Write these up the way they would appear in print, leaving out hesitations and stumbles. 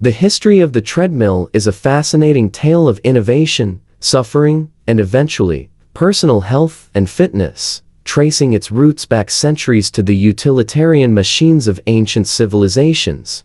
The history of the treadmill is a fascinating tale of innovation, suffering, and eventually, personal health and fitness, tracing its roots back centuries to the utilitarian machines of ancient civilizations,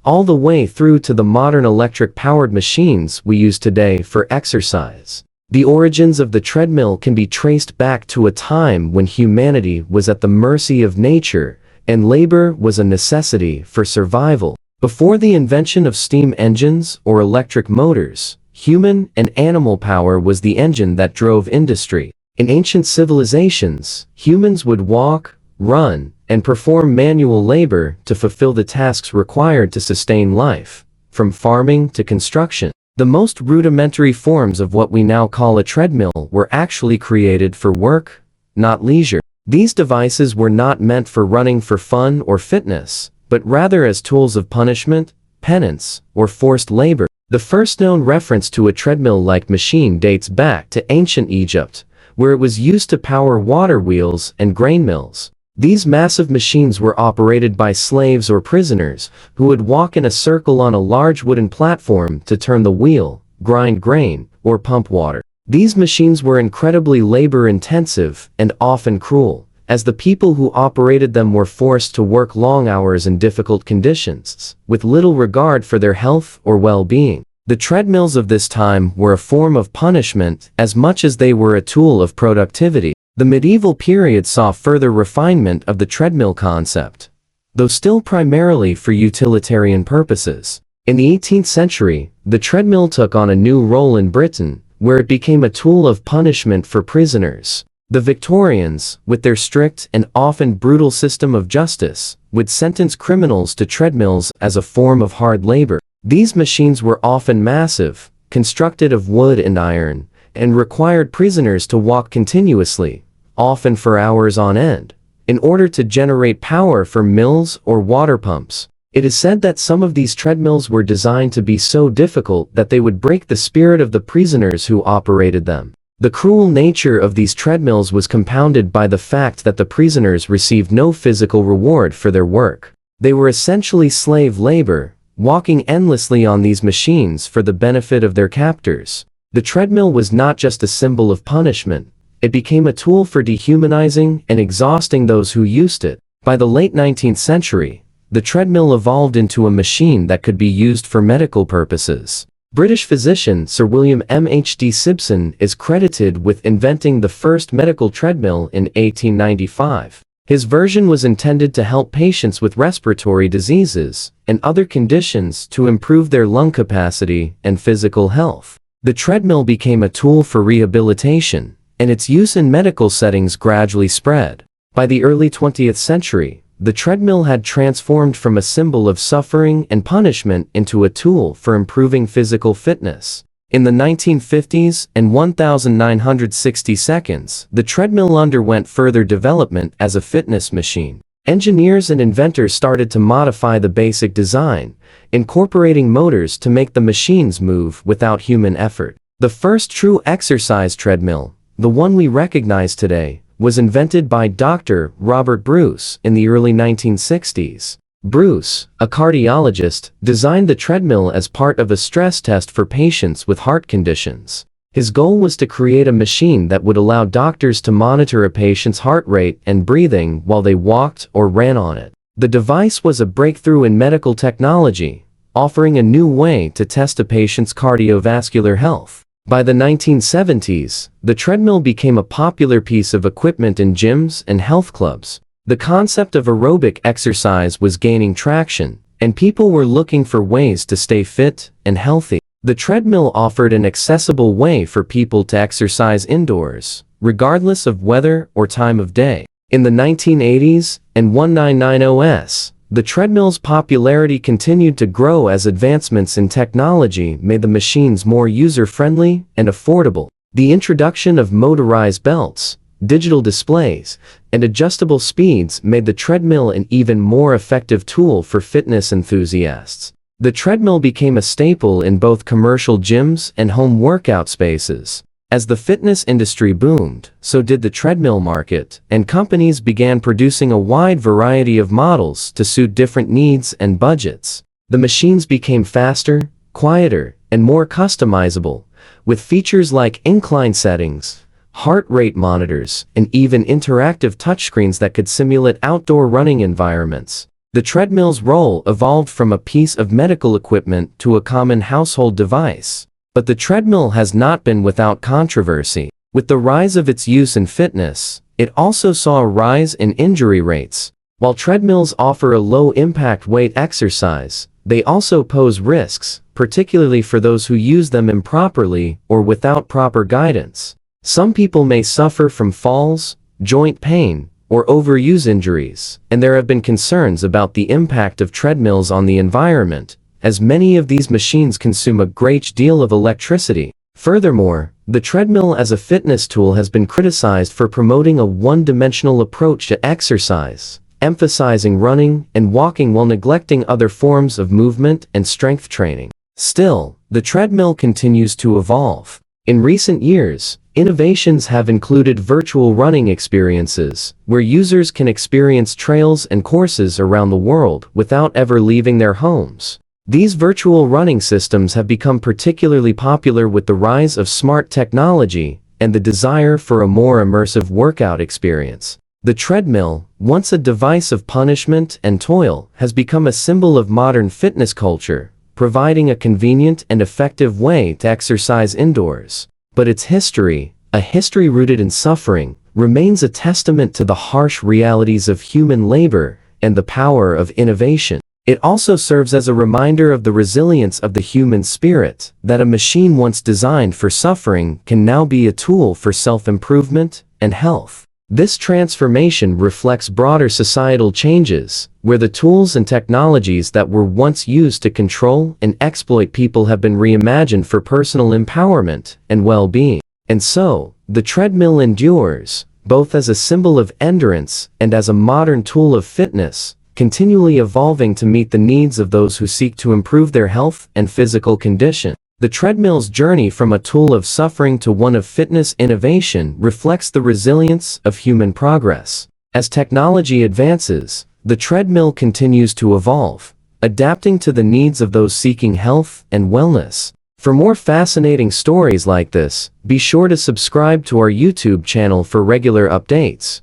all the way through to the modern electric-powered machines we use today for exercise. The origins of the treadmill can be traced back to a time when humanity was at the mercy of nature and labor was a necessity for survival. Before the invention of steam engines or electric motors, human and animal power was the engine that drove industry. In ancient civilizations, humans would walk, run, and perform manual labor to fulfill the tasks required to sustain life, from farming to construction. The most rudimentary forms of what we now call a treadmill were actually created for work, not leisure. These devices were not meant for running for fun or fitness, but rather as tools of punishment, penance, or forced labor. The first known reference to a treadmill-like machine dates back to ancient Egypt, where it was used to power water wheels and grain mills. These massive machines were operated by slaves or prisoners, who would walk in a circle on a large wooden platform to turn the wheel, grind grain, or pump water. These machines were incredibly labor-intensive and often cruel, as the people who operated them were forced to work long hours in difficult conditions, with little regard for their health or well-being. The treadmills of this time were a form of punishment as much as they were a tool of productivity. The medieval period saw further refinement of the treadmill concept, though still primarily for utilitarian purposes. In the 18th century, the treadmill took on a new role in Britain, where it became a tool of punishment for prisoners. The Victorians, with their strict and often brutal system of justice, would sentence criminals to treadmills as a form of hard labor. These machines were often massive, constructed of wood and iron, and required prisoners to walk continuously, often for hours on end, in order to generate power for mills or water pumps. It is said that some of these treadmills were designed to be so difficult that they would break the spirit of the prisoners who operated them. The cruel nature of these treadmills was compounded by the fact that the prisoners received no physical reward for their work. They were essentially slave labor, walking endlessly on these machines for the benefit of their captors. The treadmill was not just a symbol of punishment, it became a tool for dehumanizing and exhausting those who used it. By the late 19th century, the treadmill evolved into a machine that could be used for medical purposes. British physician Sir William M.H.D. Simpson is credited with inventing the first medical treadmill in 1895. His version was intended to help patients with respiratory diseases and other conditions to improve their lung capacity and physical health. The treadmill became a tool for rehabilitation, and its use in medical settings gradually spread. By the early 20th century, the treadmill had transformed from a symbol of suffering and punishment into a tool for improving physical fitness. In the 1950s and 1960 seconds, the treadmill underwent further development as a fitness machine. Engineers and inventors started to modify the basic design, incorporating motors to make the machines move without human effort. The first true exercise treadmill, the one we recognize today, was invented by Dr. Robert Bruce in the early 1960s. Bruce, a cardiologist, designed the treadmill as part of a stress test for patients with heart conditions. His goal was to create a machine that would allow doctors to monitor a patient's heart rate and breathing while they walked or ran on it. The device was a breakthrough in medical technology, offering a new way to test a patient's cardiovascular health. By the 1970s, the treadmill became a popular piece of equipment in gyms and health clubs. The concept of aerobic exercise was gaining traction, and people were looking for ways to stay fit and healthy. The treadmill offered an accessible way for people to exercise indoors, regardless of weather or time of day. In the 1980s and 1990s, the treadmill's popularity continued to grow as advancements in technology made the machines more user-friendly and affordable. The introduction of motorized belts, digital displays, and adjustable speeds made the treadmill an even more effective tool for fitness enthusiasts. The treadmill became a staple in both commercial gyms and home workout spaces. As the fitness industry boomed, so did the treadmill market, and companies began producing a wide variety of models to suit different needs and budgets. The machines became faster, quieter, and more customizable, with features like incline settings, heart rate monitors, and even interactive touchscreens that could simulate outdoor running environments. The treadmill's role evolved from a piece of medical equipment to a common household device. But the treadmill has not been without controversy. With the rise of its use in fitness, it also saw a rise in injury rates. While treadmills offer a low-impact weight exercise, they also pose risks, particularly for those who use them improperly or without proper guidance. Some people may suffer from falls, joint pain, or overuse injuries, and there have been concerns about the impact of treadmills on the environment, as many of these machines consume a great deal of electricity. Furthermore, the treadmill as a fitness tool has been criticized for promoting a one-dimensional approach to exercise, emphasizing running and walking while neglecting other forms of movement and strength training. Still, the treadmill continues to evolve. In recent years, innovations have included virtual running experiences, where users can experience trails and courses around the world without ever leaving their homes. These virtual running systems have become particularly popular with the rise of smart technology and the desire for a more immersive workout experience. The treadmill, once a device of punishment and toil, has become a symbol of modern fitness culture, providing a convenient and effective way to exercise indoors. But its history, a history rooted in suffering, remains a testament to the harsh realities of human labor and the power of innovation. It also serves as a reminder of the resilience of the human spirit, that a machine once designed for suffering can now be a tool for self-improvement and health. This transformation reflects broader societal changes, where the tools and technologies that were once used to control and exploit people have been reimagined for personal empowerment and well-being. And so, the treadmill endures, both as a symbol of endurance and as a modern tool of fitness, continually evolving to meet the needs of those who seek to improve their health and physical condition. The treadmill's journey from a tool of suffering to one of fitness innovation reflects the resilience of human progress. As technology advances, the treadmill continues to evolve, adapting to the needs of those seeking health and wellness. For more fascinating stories like this, be sure to subscribe to our YouTube channel for regular updates.